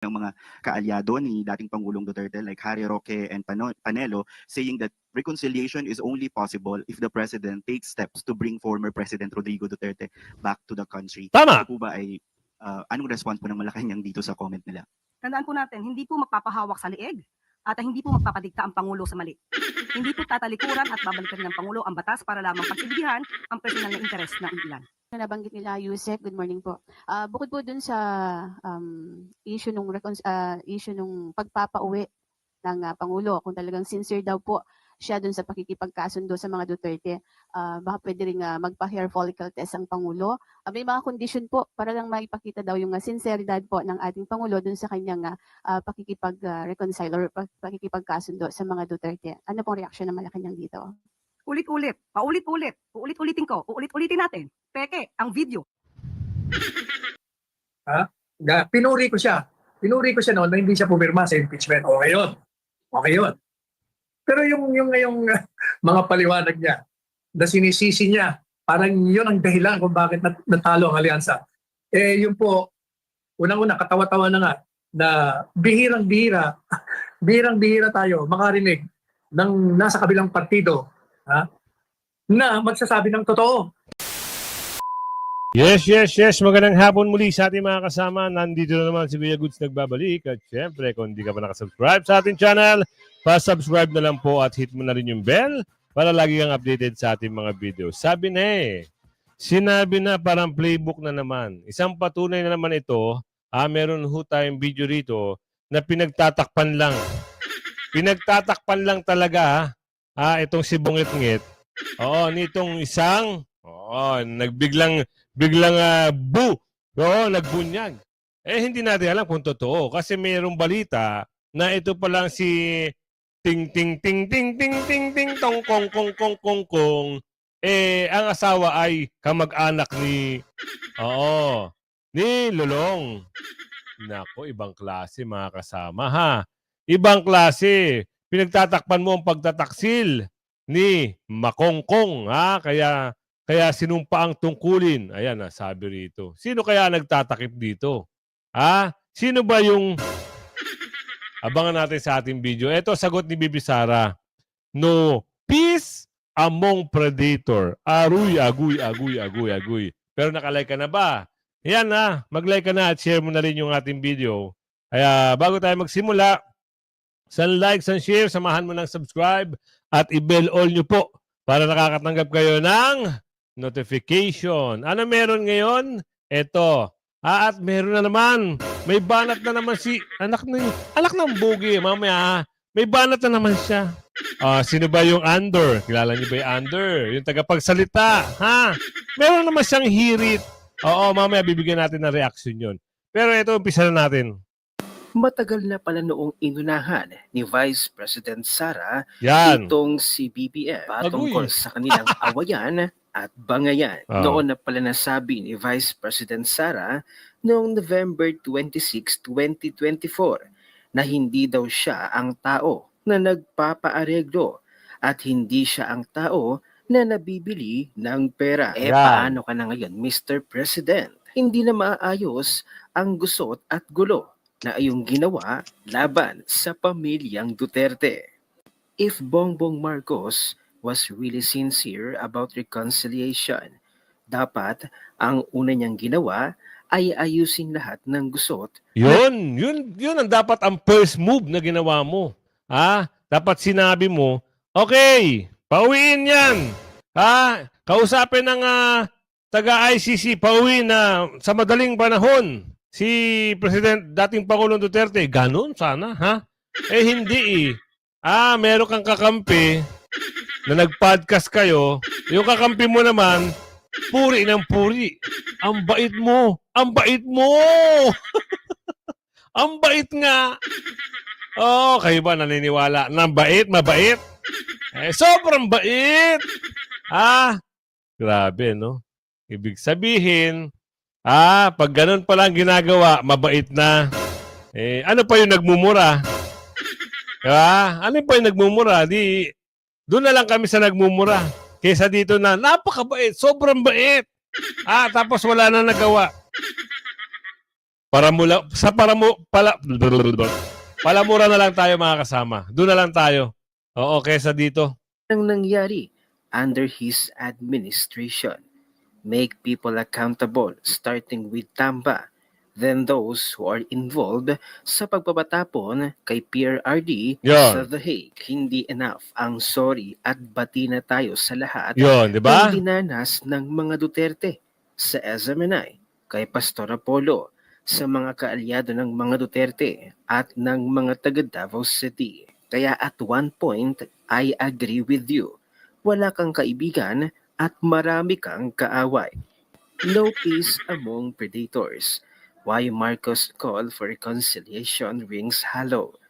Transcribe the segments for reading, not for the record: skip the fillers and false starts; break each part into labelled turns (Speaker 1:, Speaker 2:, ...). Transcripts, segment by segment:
Speaker 1: ng mga kaalyado ni dating Pangulong Duterte like Harry Roque and Panelo saying that reconciliation is only possible if the President takes steps to bring former President Rodrigo Duterte back to the country.
Speaker 2: Tama.
Speaker 1: Ito po ba ay anong response po ng Malacanang dito sa comment nila?
Speaker 3: Tandaan po natin, hindi po magpapahawak sa liig at hindi po magpapadikta ang Pangulo sa mali. Hindi po tatalikuran at babalikan ng Pangulo ang batas para lamang pagsibigyan ang personal na interes ng ilan.
Speaker 4: Nabanggit nila, Yusek, good morning po. Bukod po dun sa issue nung pagpapauwi ng Pangulo, kung talagang sincere daw po siya dun sa pakikipagkasundo sa mga Duterte, baka pwede rin magpa-hair follicle test ang Pangulo. May mga condition po para lang maipakita daw yung sinceridad po ng ating Pangulo dun sa kanyang pakikipag-reconcile or pakikipagkasundo sa mga Duterte. Ano pong reaksyon ng Malacanang dito?
Speaker 3: Ulit-ulit, paulit-ulit, uulit-ulitin ko, uulit-ulitin natin. Peke, ang video.
Speaker 5: Pinuri ko siya. Pinuri ko siya noon na hindi siya pumirma sa impeachment. Okay yun. Okay yun. Pero yung ngayong mga paliwanag niya, na sinisisi niya, parang yun ang dahilan kung bakit natalo ang alyansa. Yun po, unang-una, katawa-tawa na nga, na bihirang-bihira tayo makarinig ng nasa kabilang partido na magsasabi ng totoo.
Speaker 2: Yes. Magandang hapon muli sa ating mga kasama. Nandito na naman si Kuya Goods nagbabalik. At syempre, kung hindi ka pa nakasubscribe sa ating channel, pa-subscribe na lang po at hit mo na rin yung bell para lagi kang updated sa ating mga video. Sabi na sinabi na parang playbook na naman. Isang patunay na naman ito, meron ho tayong video rito na pinagtatakpan lang. Pinagtatakpan lang talaga itong si Bungit-ngit. Oo, nitong isang nagbiglang nagbunyag. Hindi natin alam kung totoo kasi mayroong balita na ito pa lang si ting ting ting ting ting ting ting tong kong kong kong kong kong ang asawa ay kamag-anak ni Lolong. Nako, ibang klase mga kasama Ibang klase. Pinagtatakpan mo ang pagtataksil ni Makongkong kaya sinumpa ang tungkulin. Ayan sabi rito. Sino kaya nagtatakip dito? Sino ba yung abangan natin sa ating video? Ito sagot ni Bibi Sara. No peace among predator. Aruy, aguy. Pero nakalike ka na ba? Yan mag-like ka na at share mo na rin yung ating video. Kaya bago tayo magsimula, san like, san share, samahan mo ng subscribe at i-bell all nyo po para nakakatanggap kayo ng notification. Ano meron ngayon? Ito. At meron na naman. May banat na naman si anak ng Bugi. Mamaya may banat na naman siya. Sino ba yung Andor? Kilala niyo ba yung Andor? Yung tagapagsalita. Meron naman siyang hirit. Oo, mamaya bibigyan natin ng reaction yun. Pero ito, umpisa na natin.
Speaker 6: Matagal na pala noong inunahan ni Vice President Sara itong si BBM patungkol sa kanilang awayan at bangayan. Noon na pala nasabi ni Vice President Sara noong November 26, 2024 na hindi daw siya ang tao na nagpapaareglo at hindi siya ang tao na nabibili ng pera. Paano ka na ngayon, Mr. President? Hindi na maayos ang gusot at gulo na iyong ginawa laban sa pamilyang Duterte. If Bongbong Marcos was really sincere about reconciliation, dapat ang una niyang ginawa ay ayusin lahat ng gusot.
Speaker 2: Yun ang dapat ang first move na ginawa mo. Dapat sinabi mo, okay, pauwiin yan. Kausapin ng taga-ICC, pauwi na sa madaling panahon. Si dating Pangulong Duterte, ganun sana, hindi meron kang kakampi na nag-podcast kayo, yung kakampi mo naman, puri ng puri. Ang bait mo! Ang bait mo! Ang bait nga! Kayo ba naniniwala na mabait? Sobrang bait! Grabe, no? Ibig sabihin, pag ganun pala ang ginagawa, mabait na. Ano pa yung nagmumura? Ano pa yung nagmumura? Doon na lang kami sa nagmumura. Kesa dito na, napakabait, sobrang bait. Tapos wala na nagawa. palamura na lang tayo mga kasama. Doon na lang tayo. Oo, kesa dito.
Speaker 6: Ang nangyari under his administration. Make people accountable, starting with Tamba, then those who are involved sa pagpapatapon kay PRRD sa
Speaker 2: Yon.
Speaker 6: The Hague. Hindi enough ang sorry at bati na tayo sa lahat
Speaker 2: Yon, di ba?
Speaker 6: ng dinanas ng mga Duterte sa SMNI, kay Pastor Apollo, sa mga kaalyado ng mga Duterte at ng mga taga Davao City. Kaya at one point, I agree with you. Wala kang kaibigan at marami kang kaaway. No peace among predators. Why Marcos' call for reconciliation rings hollow.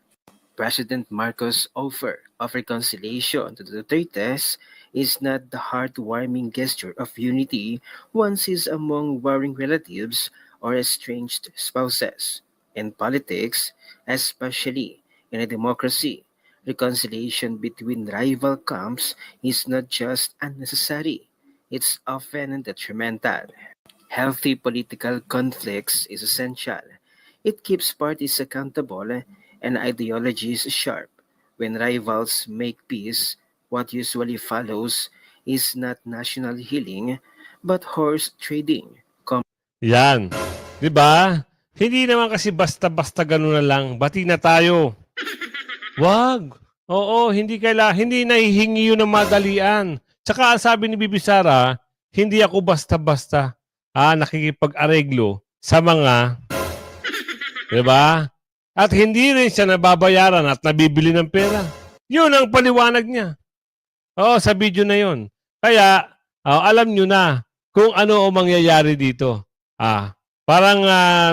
Speaker 6: President Marcos' offer of reconciliation to the Dutertes is not the heartwarming gesture of unity once is among warring relatives or estranged spouses. In politics, especially in a democracy, reconciliation between rival camps is not just unnecessary, it's often detrimental. Healthy political conflicts is essential. It keeps parties accountable and ideologies sharp. When rivals make peace, what usually follows is not national healing, but horse trading.
Speaker 2: Yan. Di ba? Hindi naman kasi basta-basta gano'n na lang. Bati na tayo. Wag. Oo, hindi nahihingi yun ng madalian. Tsaka ang sabi ni Bibi Sara, hindi ako basta-basta nakikipag-areglo sa mga, di ba? At hindi rin siya nababayaran at nabibili ng pera. Yun ang paliwanag niya. Oo, sa video na yun. Kaya, alam nyo na kung ano ang mangyayari dito. Parang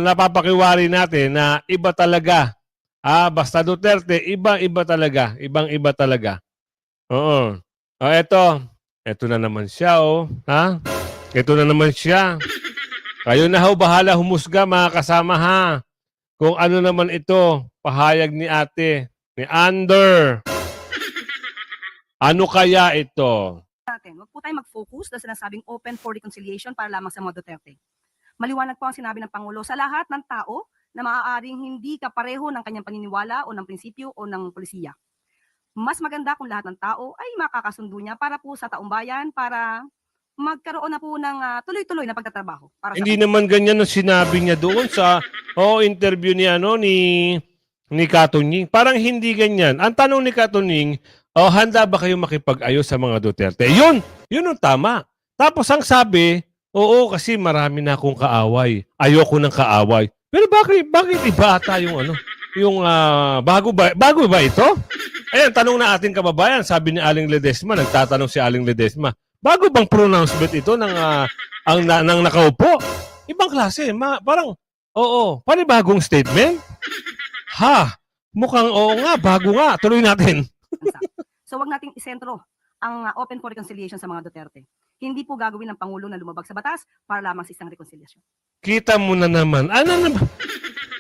Speaker 2: napapakiwari natin na iba talaga. Basta Duterte, iba talaga. Ibang-iba talaga. Oo. Eto na naman siya, Ito na naman siya. Kayo na bahala humusga mga kasama kung ano naman ito, pahayag ni ate, ni Ander. Ano kaya ito?
Speaker 3: Huwag po tayo mag-focus na sinasabing open for reconciliation para lamang sa mga Duterte. Maliwanag po ang sinabi ng Pangulo sa lahat ng tao na maaaring hindi kapareho ng kanyang paniniwala o ng prinsipyo o ng polisiya. Mas maganda kung lahat ng tao ay makakasundo niya para po sa taumbayan, para magkaroon na po ng tuloy-tuloy na pagtatrabaho. Para
Speaker 2: hindi naman ganyan ang sinabi niya doon sa interview ni Katunying. Parang hindi ganyan. Ang tanong ni Katunying, handa ba kayo makipag-ayos sa mga Duterte? Yun ang tama. Tapos ang sabi, oo, kasi marami na akong kaaway. Ayoko ng kaaway. Pero bakit iba ata yung bago ba ito? Ayan, tanong na ating kababayan, sabi ni Aling Ledesma, nagtatanong si Aling Ledesma, bago bang pronouncement ito ng nakaupo? Ibang klase, parang, panibagong statement? Mukhang oo nga, bago nga, tuloy natin.
Speaker 3: So wag nating isentro ang open for reconciliation sa mga Duterte. Hindi po gagawin ng Pangulo na lumabag sa batas para lamang sa isang reconciliation.
Speaker 2: Kita mo na naman. Ano naman?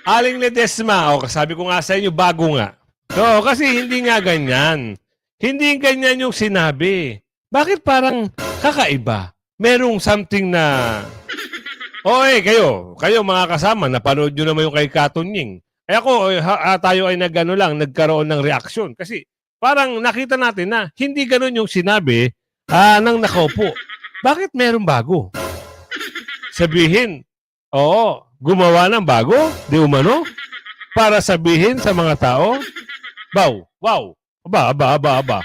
Speaker 2: Aling Ledesma, sabi ko nga sa inyo, bago nga. So, kasi hindi nga ganyan. Hindi ganyan yung sinabi. Bakit parang kakaiba? Merong something na... kayo mga kasama, napanood nyo naman yung kay Katunying. Tayo ay nagkaroon ng reaksyon. Kasi parang nakita natin na hindi ganun yung sinabi ng nakaupo. Bakit meron bago? Sabihin, gumawa ng bago, di umano, para sabihin sa mga tao, wow, aba.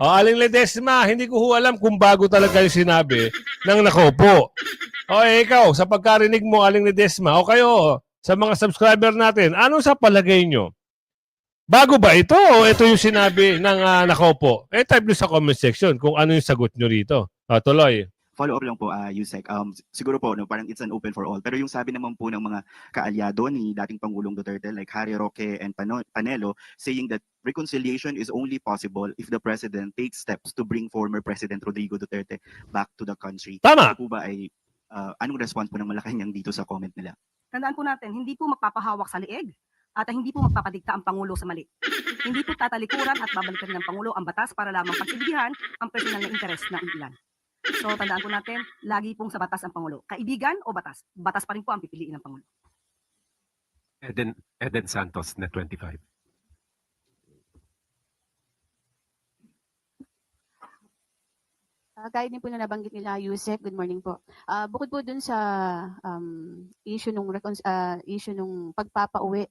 Speaker 2: Aling Ledesma, hindi ko alam kung bago talaga yung sinabi ng nakaupo. Ikaw, sa pagkarinig mo, Aling Ledesma, kayo, sa mga subscriber natin, ano sa palagay nyo? Bago ba ito o ito yung sinabi ng nakaupo? Type nyo sa comment section kung ano yung sagot nyo rito. Tuloy.
Speaker 1: Follow up lang po, Yusek. Siguro po, parang it's an open for all. Pero yung sabi naman po ng mga kaalyado ni dating Pangulong Duterte like Harry Roque and Panelo saying that reconciliation is only possible if the President takes steps to bring former President Rodrigo Duterte back to the country.
Speaker 2: Tama.
Speaker 1: Ano po ba ay, anong response po ng Malacanang dito sa comment nila?
Speaker 3: Tandaan po natin, hindi po magpapahawak sa liig at hindi po magpapadikta ang Pangulo sa mali. Hindi po tatalikuran at babalikan ng Pangulo ang batas para lamang pagsilbihan ang personal na interes ng ilan. So tandaan po natin, lagi pong sa batas ang Pangulo. Kaibigan o batas? Batas pa rin po ang pipiliin ng Pangulo.
Speaker 7: Eden Santos, Net 25.
Speaker 4: Gaya din po na nabanggit nila, Yusek, good morning po. Bukod po dun sa issue nung pagpapauwi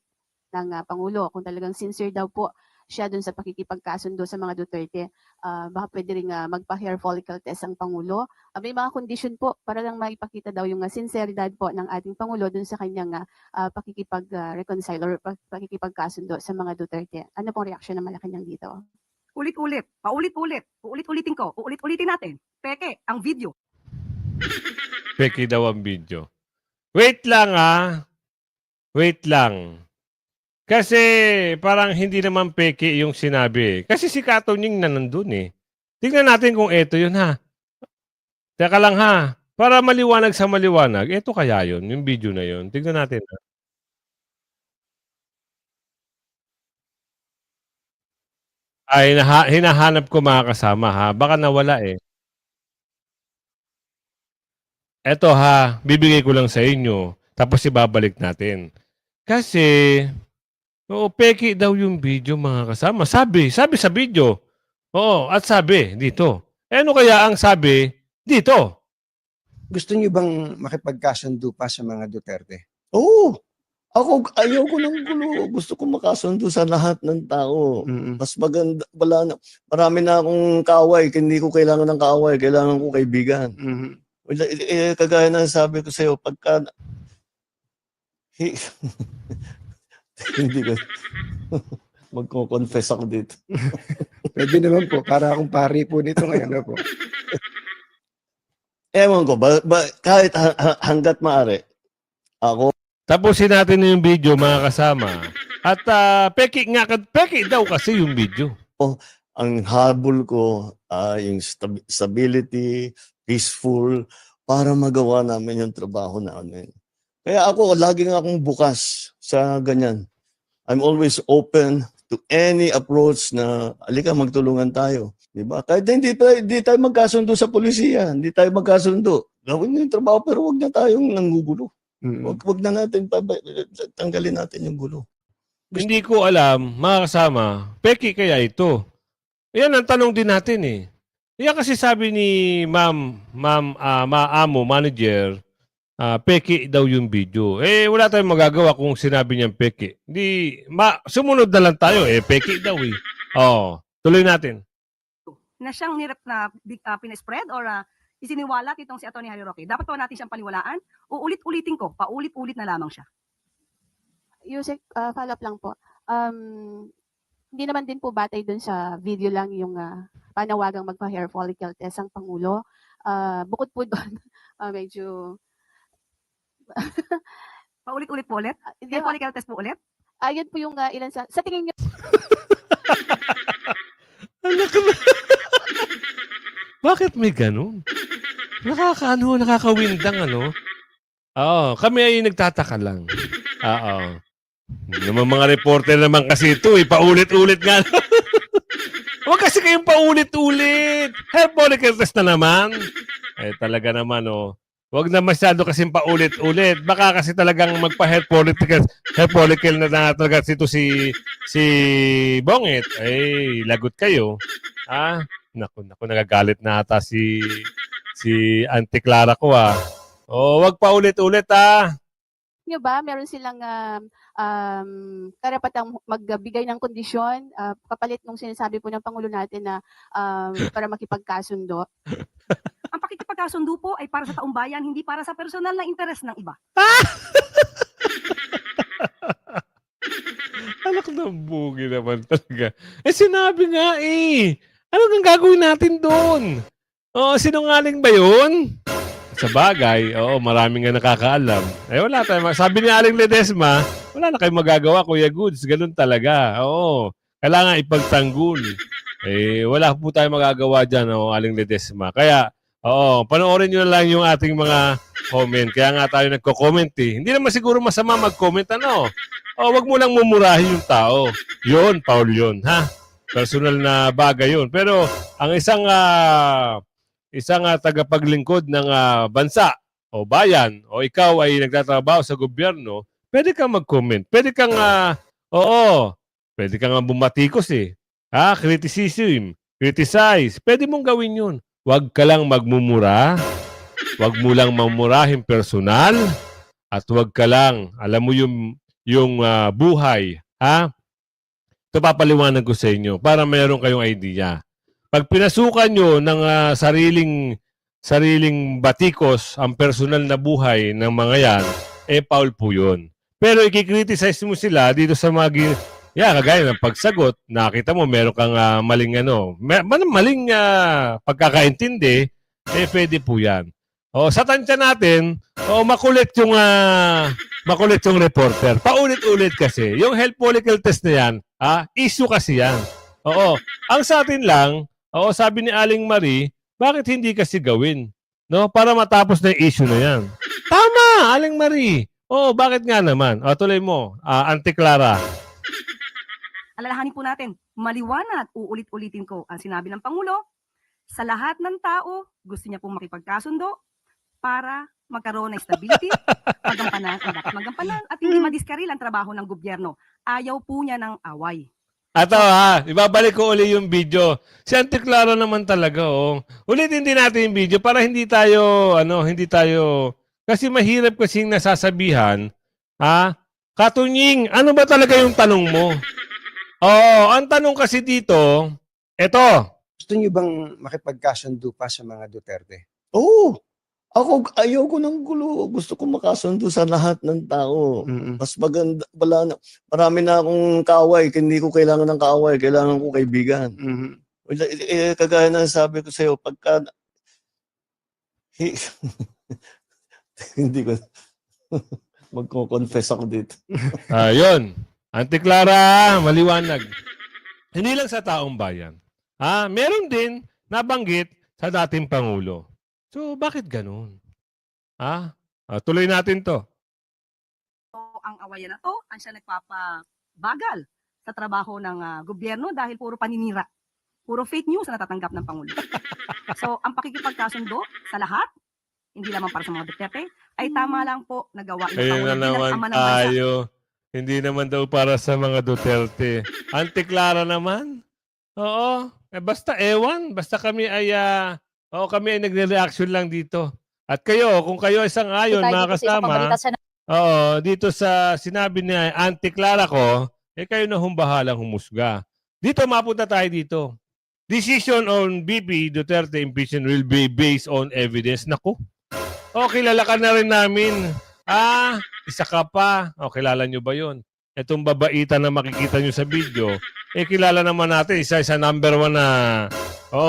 Speaker 4: ng Pangulo, kung talagang sincere daw po siya dun sa pakikipagkasundo sa mga Duterte, baka pwede rin magpa-hair follicle test ang Pangulo. May mga condition po para lang maipakita daw yung sinceridad po ng ating Pangulo dun sa kanyang pakikipag-reconcile or pakikipagkasundo sa mga Duterte. Ano pong reaksyon ng Malacanang dito?
Speaker 3: Ulit-ulit, paulit-ulit, uulit-ulitin ko, uulit-ulitin natin. Peke, ang video.
Speaker 2: Peki daw ang video. Wait lang Wait lang. Kasi parang hindi naman peki yung sinabi. Kasi si Kato Ning na nandun eh. Tingnan natin kung eto yun ha. Teka lang ha. Para maliwanag sa maliwanag, eto kaya yun, yung video na yun. Tingnan natin ha. Ay, hinahanap ko mga kasama ha. Baka nawala eh. Eto ha, bibigay ko lang sa inyo. Tapos ibabalik natin. Kasi, peki daw yung video mga kasama. Sabi sa video. Oo, at sabi dito. Ano kaya ang sabi dito?
Speaker 8: Gusto niyo bang makipagkasundo pa sa mga Duterte? Oo. Ako, ayoko ng gulo. Gusto ko makasundo sa lahat ng tao. Mas maganda, marami na akong kaaway. Hindi ko kailangan ng kaaway. Kailangan ko kaibigan. Kagaya na sabi ko sa'yo, pagka... Hindi ko... Magko-confess ako dito.
Speaker 9: Pwede naman po. Para akong pari po nito ngayon po.
Speaker 8: Ewan ko, kahit hanggat maaari, ako...
Speaker 2: Tapusin natin yung video mga kasama. At peki daw kasi yung video.
Speaker 8: Ang habol ko yung stability, peaceful, para magawa namin yung trabaho namin. Kaya ako, laging akong bukas sa ganyan. I'm always open to any approach na, alika, magtulungan tayo. Diba? Kahit hindi tayo magkasundo sa polisiya, hindi tayo magkasundo. Gawin niyo yung trabaho pero wag na tayong nanggugulo. Wag na natin, tanggalin natin yung gulo.
Speaker 2: Hindi ko alam, mga kasama, peki kaya ito? Yan ang tanong din natin eh. Yan kasi sabi ni Maamo, manager, peki daw yung video. Wala tayong magagawa kung sinabi niyang peki. Sumunod na lang tayo peki daw eh. Tuloy natin.
Speaker 3: Na siyang nirep na pinespread or isiniwalat itong si Atty. Harry Roque. Dapat pa natin siyang paniwalaan? Uulit-ulitin ko, paulit-ulit na lamang siya.
Speaker 4: Yusek, follow up lang po. Hindi naman din po batay dun sa video lang yung panawagang magpa-hair follicle test ang Pangulo. Bukod po doon, medyo...
Speaker 3: Paulit-ulit po ulit? Hair follicle test po ulit?
Speaker 4: Ayun po yung ilan sa tingin niyo...
Speaker 2: Bakit may ganun? Nakakawindang kami ay nagtataka lang. Naman mga reporter naman kasi ito, paulit-ulit nga. Huwag kasi kayong paulit-ulit. Hair follicle test na naman. Talaga naman, Huwag na masyado kasing paulit-ulit. Baka kasi talagang magpa-hair follicle na talaga si Bongit. Lagot kayo. Naku, nagagalit na ata si Auntie Clara ko wag pa ulit-ulit
Speaker 4: Nyo ba, meron silang karapatang magbigay ng kondisyon kapalit nung sinasabi po ng Pangulo natin na para makipagkasundo?
Speaker 3: Ang pakikipagkasundo po ay para sa taong bayan, hindi para sa personal na interes ng iba.
Speaker 2: Anak ng bugi naman talaga. Sinabi nga ano ang gagawin natin doon? Sinungaling ba yun? Sa bagay, marami nga nakakaalam. Wala tayong sabi ni Aling Ledesma, wala na kayong magagawa, Kuya Goods. Ganun talaga. Kailangan ipagtanggol. Wala po tayong magagawa dyan, Aling Ledesma. Kaya, panoorin nyo na lang yung ating mga comment. Kaya nga tayo nagko-comment Hindi naman siguro masama mag-comment, wag mo lang mumurahin yung tao. Yun, Paul yun, ha? Personal na bagay yun. Pero ang isang tagapaglingkod ng bansa o bayan o ikaw ay nagtatrabaho sa gobyerno, pwede kang mag-comment. Pwede kang, pwede kang bumatikos eh. Criticism, criticize. Pwede mong gawin yun. Huwag ka lang magmumura. Huwag mo lang mamurahin personal. At huwag ka lang, alam mo yung buhay. Ito papaliwanag ko sa inyo para mayroon kayong idea. Pag pinasukan nyo ng sariling batikos ang personal na buhay ng mga yan, foul po yun. Pero i-criticize mo sila dito sa mga kagaya ng pagsagot, nakita mo meron kang maling pagkakaintindi, pwede po yan. Sa tansya natin, makulit yung reporter. Paulit-ulit kasi. Yung health follicle test na yan, issue kasi yan. Ang sa atin lang, sabi ni Aling Marie, bakit hindi kasi gawin? No? Para matapos na yung issue na yan. Tama, Aling Marie. Bakit nga naman? Tuloy mo, Auntie Clara.
Speaker 3: Alalahanin po natin, maliwanag, uulit-ulitin ko ang sinabi ng Pangulo, sa lahat ng tao, gusto niya pong makipagkasundo para magkaroon ng stability, magampanan ang dapat magampanan, at hindi madiskaril ang trabaho ng gobyerno. Ayaw po niya ng away.
Speaker 2: Ibabalik ko uli yung video. Si Auntie Clara naman talaga, Ulitin din natin yung video para hindi tayo, kasi mahirap kasing nasasabihan, Katunying, ano ba talaga yung tanong mo? Ang tanong kasi dito, eto.
Speaker 9: Gusto niyo bang makipagkasundo pa sa mga Duterte?
Speaker 8: Oo. Ako, ayoko ng gulo. Gusto ko makasundo sa lahat ng tao. Mas maganda, marami na akong kaaway. Hindi ko kailangan ng kaaway. Kailangan ko kaibigan. Kagaya na sabi ko sa'yo, pagka... Hindi ko... Magko-confess ako dito.
Speaker 2: Yun. Auntie Clara, maliwanag. Hindi lang sa taong bayan. Meron din nabanggit sa dating Pangulo. So, bakit ganun? Tuloy natin to.
Speaker 3: Ang awayan na to, ang siya nagpapabagal sa trabaho ng gobyerno dahil puro paninira. Puro fake news na natatanggap ng Pangulo. So, ang pakikipagkasundo sa lahat, hindi lamang para sa mga Duterte, ay tama lang po nagawa ng Pangulo bilang ama ng bansa.
Speaker 2: Hindi naman daw para sa mga Duterte. Auntie Clara naman? Oo. Basta ewan. Basta kami ay nagre-reaction lang dito. At kayo, kung kayo isang ayon, mga kasama, dito sa sinabi ni Auntie Clara ko, kayo na bahalang humusga. Dito, mapunta tayo dito. Decision on BP Duterte impeachment will be based on evidence. Naku. Kilala ka na rin namin. Isa ka pa. Kilala nyo ba yun? Itong babaita na makikita nyo sa video, kilala naman natin, isa number 1 na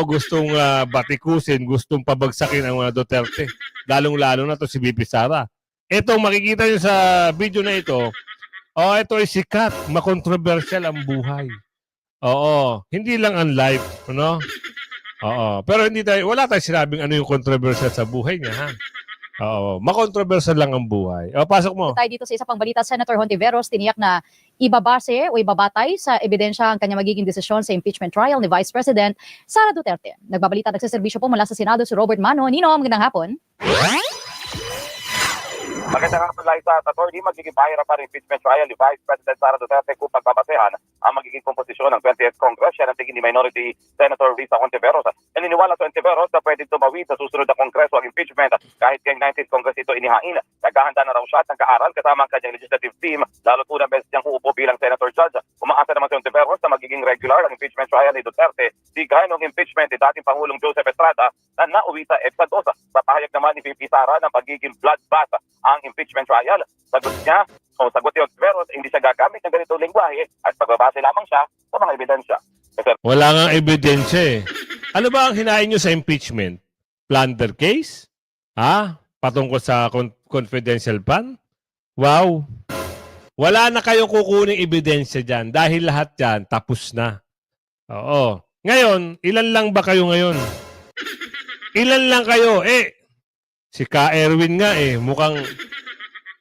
Speaker 2: gustong batikusin, gustong pabagsakin ang mga Duterte. Lalong-lalo na to si BP Sara. Itong makikita nyo sa video na ito, ito ay sikat, makontrobersyal ang buhay. Hindi lang ang life, Pero wala tayong sinabing ano yung controversial sa buhay niya, ha? Makontroversial lang ang buhay. Pasok mo.
Speaker 10: Tayo dito sa isa pang balita, Senator Hontiveros tiniyak na ibabase o ibabatay sa ebidensya ang kanyang magiging desisyon sa impeachment trial ni Vice President Sara Duterte. Nagbabalita, nagseserbisyo po mula sa Senado si Robert Mano. Nino, magandang hapon.
Speaker 11: Magandang hapon, Liza at attorney, magiging pahirap pa rin impeachment trial ni Vice President Sara Duterte kung pagbabasehan ang magiging komposisyon ng 20th Congress. Yan ang tingin ni Minority Senator Risa Hontiveros. Naniniwala sa Hontiveros na pwede tumawid sa susunod na Kongreso ang impeachment kahit kayong 19th Congress ito inihain. Naghahanda na raw siya at nag-aaral kasama ang kanyang legislative team, lalo po na beses niyang uupo bilang Senator Judge. Umaasa naman si Hontiveros na magiging regular ang impeachment trial ni Duterte, di gaya ng impeachment ni dating Pangulong Joseph Estrada na nauwi sa EDSA 2. Sa pahayag naman ni VP Sara na magiging bloodbath ang impeachment trial. Sagot niya, sagot ni Hontiveros, hindi siya gagamit ng ganitong lingwahe at pagbabase lamang siya sa mga ebidensya.
Speaker 2: Wala nga ebidensya eh. Ano ba ang hinain nyo sa impeachment? Plunder case? Patungkol sa confidential fund? Wow! Wala na kayong kukuning ebidensya dyan dahil lahat dyan tapos na. Ngayon, ilan lang ba kayo ngayon? Ilan lang kayo? Si Ka Erwin nga mukhang...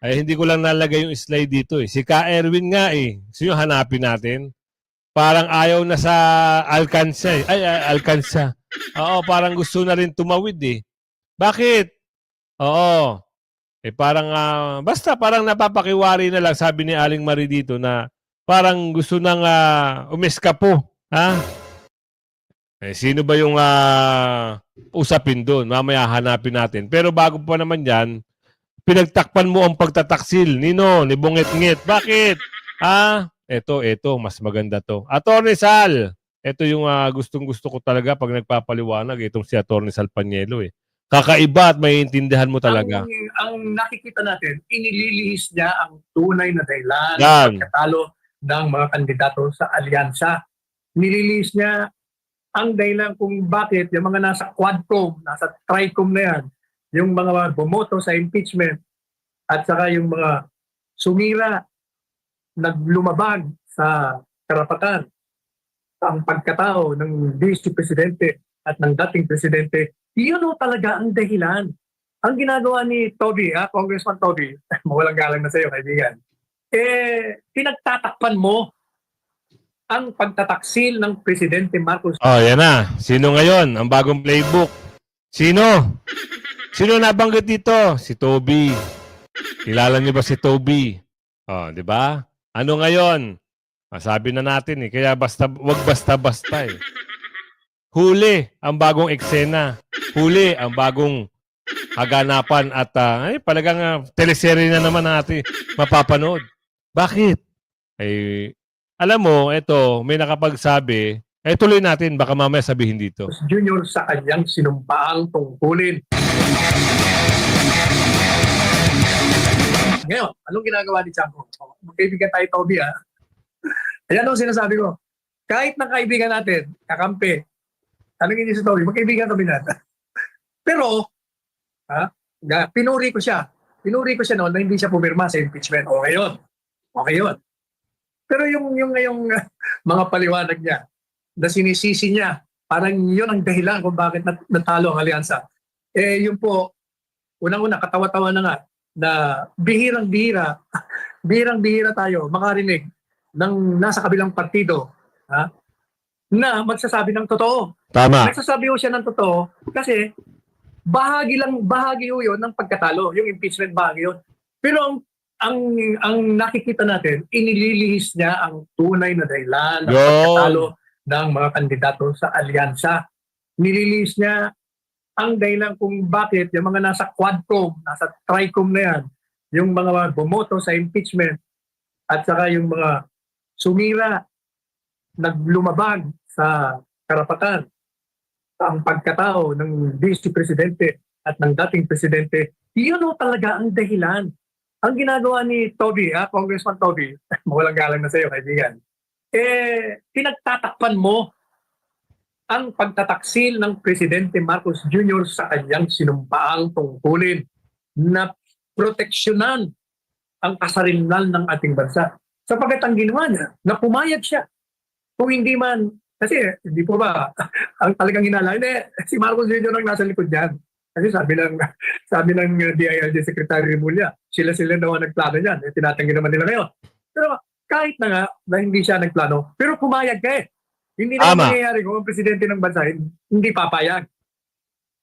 Speaker 2: hindi ko lang nalagay yung slide dito Si Ka Erwin nga Gusto nyo hanapin natin? Parang ayaw na sa Alcanza Alcanza. Parang gusto na rin tumawid Bakit? parang basta parang napapakiwari na lang sabi ni Aling Marie dito na parang gusto nang umeskapo, ha? Sino ba yung usapin doon? Mamaya hanapin natin. Pero bago pa naman 'yan, pinagtakpan mo ang pagtataksil ni Bungit-ngit. Bakit? Ito, mas maganda to. Attorney Sal, ito yung gustong-gusto ko talaga pag nagpapaliwanag itong si Attorney Sal Panielo eh. Kakaiba at maiintindihan mo talaga.
Speaker 5: Ang nakikita natin, inililihis niya ang tunay na dahilan
Speaker 2: Yan.
Speaker 5: ng pagkatalo ng mga kandidato sa alyansa. Nililihis niya ang dahilan kung bakit yung mga nasa quadcom, nasa tricom na yan, yung mga bumoto sa impeachment at saka yung mga sumira, naglumabag sa karapatan, ang pagkatao ng Vice Presidente at ng dating Presidente, yun o talaga ang dahilan. Ang ginagawa ni Toby, Congressman Toby, mawalang galang na sa iyo, kaibigan, pinagtatakpan mo ang pagtataksil ng Presidente Marcos.
Speaker 2: Yan na. Sino ngayon? Ang bagong playbook. Sino? Sino nabanggit dito? Si Toby. Kilala niyo ba si Toby? Di ba? Ano ngayon? Sabi na natin eh. Kaya wag basta-basta eh. Huli ang bagong eksena. Huli ang bagong kaganapan at talagang teleserye na naman natin mapapanood. Bakit? Alam mo, ito, may nakapagsabi, tuloy natin, baka mamaya sabihin dito.
Speaker 5: Junior sa kanyang sinumpaang tungkulin. Ngayon, anong ginagawa ni Chanco? Magkaibigan tayo, Toby, Ayan ang sinasabi ko. Kahit ng kaibigan natin, kakampi, anong hindi si Toby? Magkaibigan kami natin. Pero, pinuri ko siya. Pinuri ko siya noon na hindi siya pumirma sa impeachment. Okay yun. Okay yun. Pero yung ngayong mga paliwanag niya, na sinisisi niya, parang yun ang dahilan kung bakit natalo ang alyansa. Yun po, unang-una, katawa-tawa na nga, na bihirang-bihira tayo makarinig ng nasa kabilang partido na magsasabi ng totoo.
Speaker 2: Tama.
Speaker 5: Nagsasabi ho siya ng totoo kasi bahagi ho yun ng pagkatalo. Yung impeachment bahagi yun. Pero ang nakikita natin, inililihis niya ang tunay na dahilan ng pagkatalo ng mga kandidato sa alyansa. Nililihis niya ang dahilan kung bakit yung mga nasa quadcom, nasa tricom na yan, yung mga bumoto sa impeachment at saka yung mga sumira, naglumabag sa karapatan, ang pagkatao ng Vice Presidente at ng dating Presidente, yun o talaga ang dahilan. Ang ginagawa ni Toby, Congressman Toby, mawalang galang na sa iyo, kaibigan, pinagtatakpan mo ang pagtataksil ng Presidente Marcos Jr. sa kanyang sinumpaang tungkulin na proteksyonan ang kasarinlan ng ating bansa. Sapagkat ang ginawa niya, na pumayag siya. Kung hindi man, kasi hindi po ba, ang talagang hinala, si Marcos Jr. ang nasa likod niyan. Kasi sabi ng DILG Secretary Remulla, sila daw ang nagplano niyan. Tinatanggi naman nila ngayon. Pero kahit na nga na hindi siya nagplano, pero pumayag ka eh. Hindi na mangyayari kung ang presidente ng bansa hindi papayag.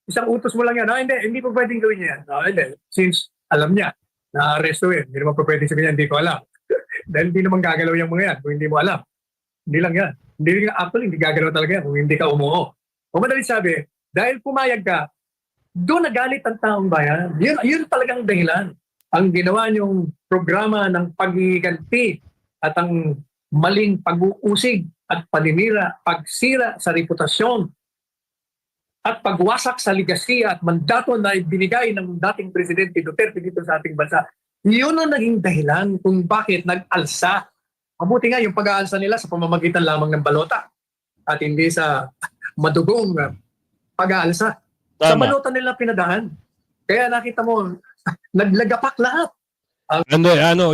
Speaker 5: Isang utos mo lang yan. Hindi po pwedeng gawin niya yan. Hindi. Since alam niya na aresto hindi naman po pwedeng sabihin niya, hindi ko alam. Dahil hindi naman gagalaw yung mga yan kung hindi mo alam. Hindi lang yan. Hindi gagalaw talaga yan kung hindi ka umuho. O madalit sabi, dahil pumayag ka, doon nagalit ang taong bayan. Yun talagang dahilan. Ang ginawa niyong programa ng paghihiganti at ang maling pag-uusig at paninira, pagsira sa reputasyon at pagwasak sa ligasiya at mandato na ibinigay ng dating Presidente Duterte dito sa ating bansa. Yun ang naging dahilan kung bakit nag-alsa. Mabuti nga yung pag-aalsa nila sa pamamagitan lamang ng balota at hindi sa madugong pag-aalsa. Sa balota nila pinadahan. Kaya nakita mo, naglagapak lahat.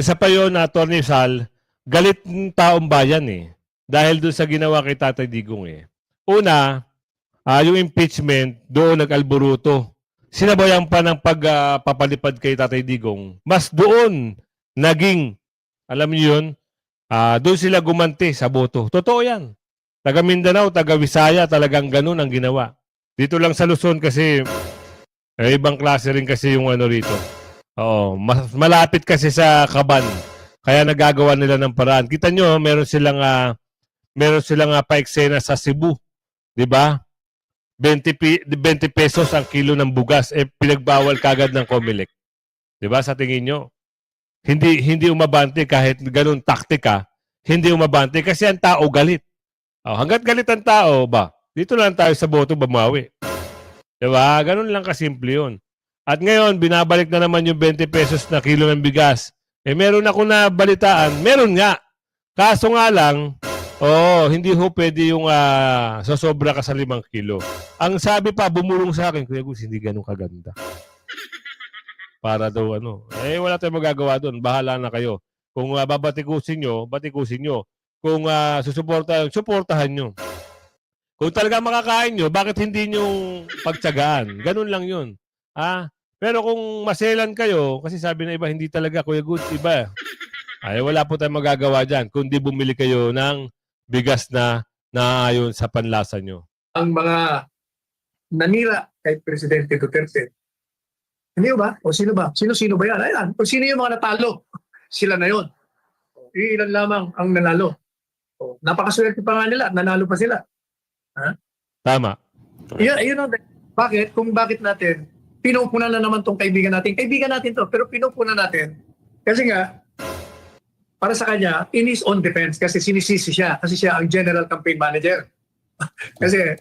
Speaker 2: Isa pa yun, Atty. Sal, galit ng taong bayan eh. Dahil doon sa ginawa kay Tatay Digong eh. Una, yung impeachment, doon nag-alboruto. Sinabayan pa ng pagpapalipad kay Tatay Digong. Mas doon naging, alam niyo yun, doon sila gumanti sa boto. Totoo yan. Taga Mindanao, taga Visaya, talagang ganun ang ginawa. Dito lang sa Luzon kasi, ibang klase rin kasi yung rito. Oo, mas malapit kasi sa Kaban. Kaya nagagawa nila ng paraan. Kita nyo, meron silang pa-eksena sa Cebu, 'di ba? 20 pesos ang kilo ng bugas pinagbawal kagad ng Comelec. 'Di ba sa tingin nyo? Hindi umabante kahit ganun taktika, hindi umabante kasi ang tao galit. Hangga't galit ang tao ba? Dito lang tayo sa boto bumawi. 'Di ba? Ganun lang kasimple 'yun. At ngayon, binabalik na naman yung 20 pesos na kilo ng bigas. Meron ako na balitaan. Meron nga. Kaso nga lang, hindi ho pwede yung sosobra ka sa 5 kilo. Ang sabi pa, bumulong sa akin, Kuya Gus, hindi ganun kaganda. Para daw wala tayong magagawa doon. Bahala na kayo. Kung babatikusin nyo, batikusin nyo. Kung suportahan nyo. Kung talaga makakain nyo, bakit hindi nyo pagtsagaan? Ganun lang yun. Pero kung maselan kayo, kasi sabi na iba, hindi talaga, Kuya Goods, iba. Wala po tayong magagawa dyan, kundi bumili kayo ng bigas na naayon sa panlasa nyo.
Speaker 5: Ang mga nanira kay Presidente Duterte, hindi ba? O sino ba? Sino ba yan? Ayan. O sino yung mga natalo? Sila na yun. Ilan lamang ang nanalo. Napakaswerte pa nga nila, nanalo pa sila.
Speaker 2: Tama.
Speaker 5: Yun ang bakit? Kung bakit natin pinupunan na naman tong kaibigan natin. Kaibigan natin to, pero pinupunan natin. Kasi nga, para sa kanya, in his own defense, kasi sinisisi siya, kasi siya ang general campaign manager. Kasi,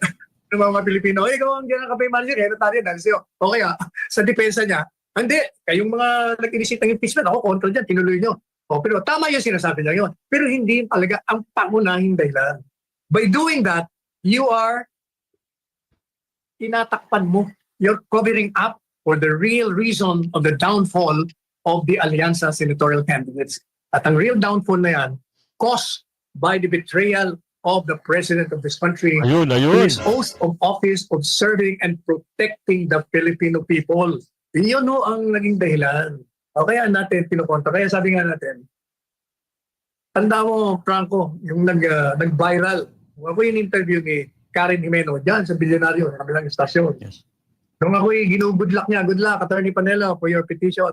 Speaker 5: ng mga Pilipino, ikaw ang general campaign manager, kaya tayo dahil sa'yo. O kaya, sa depensa niya, hindi, kayong mga nag-inisip ng impeachment, ako control dyan, tinuloy nyo. Pero tama yung sinasabi niya yun. Pero hindi talaga ang pangunahing dahilan. By doing that, you are tinatakpan mo. You're covering up for the real reason of the downfall of the Alianza senatorial candidates. At ang real downfall na yan, caused by the betrayal of the President of this country
Speaker 2: Ayun.
Speaker 5: in his oath of office of serving and protecting the Filipino people. Yun ang naging dahilan. Kaya natin pinukontra. Kaya sabi nga natin, tanda mo, Franco, yung nag-viral. Ako yung interview ni Karen Jimeno dyan sa Bilyonaryo, sa kabilang istasyon.
Speaker 7: Yes.
Speaker 5: Nung ako'y good luck niya, good luck, Attorney Panelo, for your petition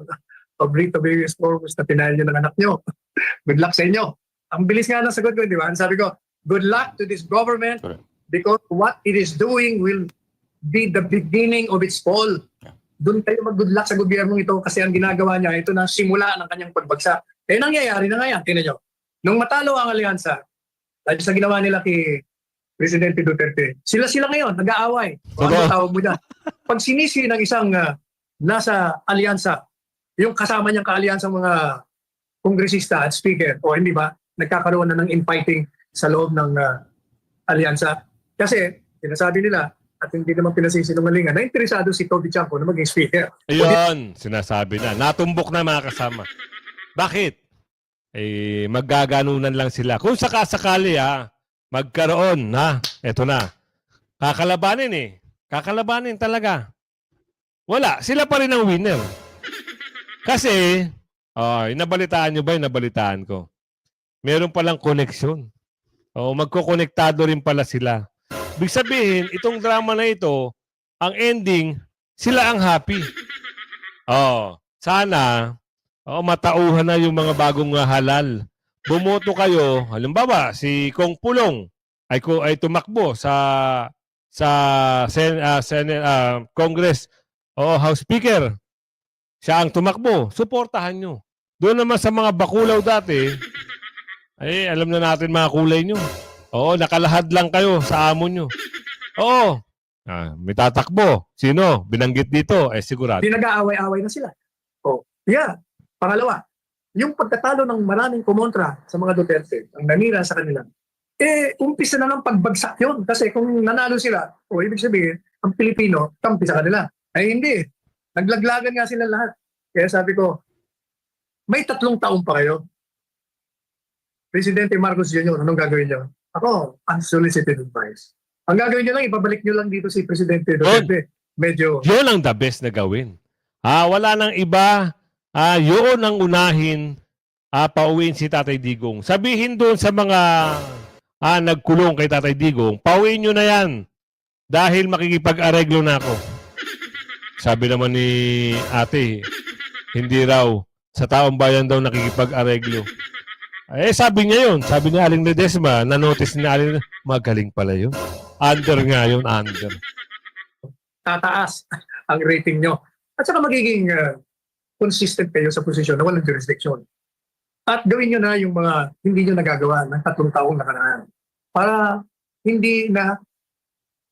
Speaker 5: of writ of various forms na pinahal niyo ng anak niyo. Good luck sa inyo. Ang bilis nga ng sagot ko, di ba? Sabi ko, good luck to this government because what it is doing will be the beginning of its fall. Doon kayo mag-good luck sa gobyernong ito kasi ang ginagawa niya, ito na simula ng kanyang pagbagsak. Nangyayari na nga yan. Tingnan nyo. Nung matalo ang alyansa, dahil sa ginawa nila kay Presidente Duterte, sila ngayon, nag-aaway. Ano tawag mo dyan? Pag sinisi ng isang nasa alyansa, yung kasama niyang kaalyansang mga kongresista at speaker, o hindi ba, nagkakaroon na ng infighting sa loob ng alyansa. Kasi, sinasabi nila, at hindi naman pinasisinungalingan, na interesado si Toby Chanco na maging speaker.
Speaker 2: Ayun, sinasabi na. Natumbok na mga kasama. Bakit? Maggaganunan lang sila. Kung sakasakali magkaroon eto na. Kakalabanin Kakalabanin talaga. Wala. Sila pa rin ang winner. Kasi, nabalitaan nyo ba yung nabalitaan ko? Meron palang koneksyon. Magkokonektado rin pala sila. Ibig sabihin, itong drama na ito, ang ending, sila ang happy. Sana, matauhan na yung mga bagong halal. Bumoto kayo, halimbawa, si Kong Pulong ay tumakbo sa Congress o House Speaker. Siya ang tumakbo. Suportahan nyo. Doon naman sa mga bakulaw dati, alam na natin mga kulay nyo. Nakalahad lang kayo sa amo nyo. May tatakbo. Sino? Binanggit dito. Sigurado.
Speaker 5: Nag-aaway-aaway na sila. Pangalawa, yung pagkatalo ng maraming kumontra sa mga Duterte, ang nanira sa kanila, umpisa na ng pagbagsak yun. Kasi kung nanalo sila, ibig sabihin, ang Pilipino, kampi sa kanila. Hindi. Naglaglagan nga sila lahat. Kaya sabi ko, may 3 taon pa kayo. Presidente Marcos Jr., anong gagawin niyo? Ako, unsolicited advice. Ang gagawin niyo lang, ibabalik niyo lang dito si Presidente Duterte. Medyo...
Speaker 2: Yun ang the best na gawin. Wala nang iba. Yun ang unahin. Pauwiin si Tatay Digong. Sabihin doon sa mga nagkulong kay Tatay Digong, pauwiin nyo na yan. Dahil makikipag-areglo na ako. Sabi naman ni ate, hindi raw sa taong bayan daw nakikipag-areglo. Eh, sabi niya yun. Sabi ni Aling Ledesma, na-notice ni Aling, magaling pala yun. Under nga yun, under.
Speaker 5: Tataas ang rating nyo. At saka magiging consistent kayo sa posisyon na walang jurisdiction. At gawin nyo na yung mga hindi nyo nagagawa ng 3 taong nakaraan. Para hindi na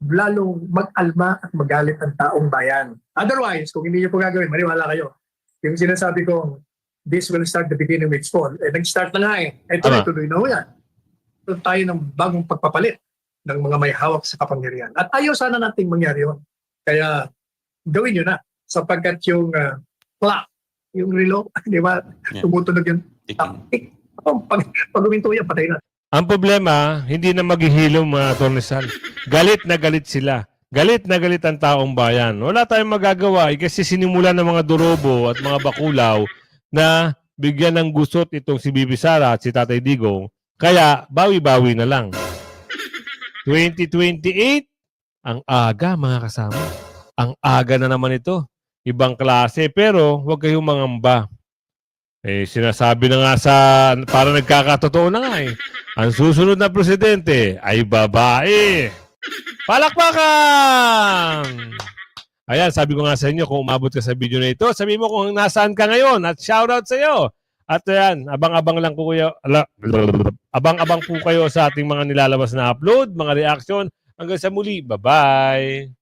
Speaker 5: lalong mag-alma at magalit ang taong bayan. Otherwise, kung hindi nyo po gagawin, maniwala kayo. Yung sinasabi ko, this will start the beginning of its fall. Eh, nag-start na nga eh. Ito na, tuloy na ho yan. So, tayo ng bagong pagpapalit ng mga may hawak sa kapangyarihan. At ayaw sana nating mangyari yun. Kaya gawin nyo na. Sapagkat yung clock, yung relo, di ba, tumutunog yung tik. Pag uminto yan, patay na.
Speaker 2: Ang problema, hindi na maghihilom mga Tornesal. Galit na galit sila. Galit na galit ang taong bayan. Wala tayong magagawa kasi sinimula ng mga durobo at mga bakulaw na bigyan ng gusot itong si Bibi Sara at si Tatay Digong. Kaya bawi-bawi na lang. 2028, ang aga mga kasama. Ang aga na naman ito. Ibang klase pero huwag kayong mangamba. Eh, sinasabi na nga para nagkakatotoo na nga eh. Ang susunod na presidente ay babae. Palakpakan! Ayan, sabi ko nga sa inyo, kung umabot ka sa video na ito, sabi mo kung nasaan ka ngayon at shoutout sa iyo. At ayan, abang-abang lang po kayo. Abang-abang po kayo sa ating mga nilalabas na upload, mga reaction. Hanggang sa muli, bye-bye!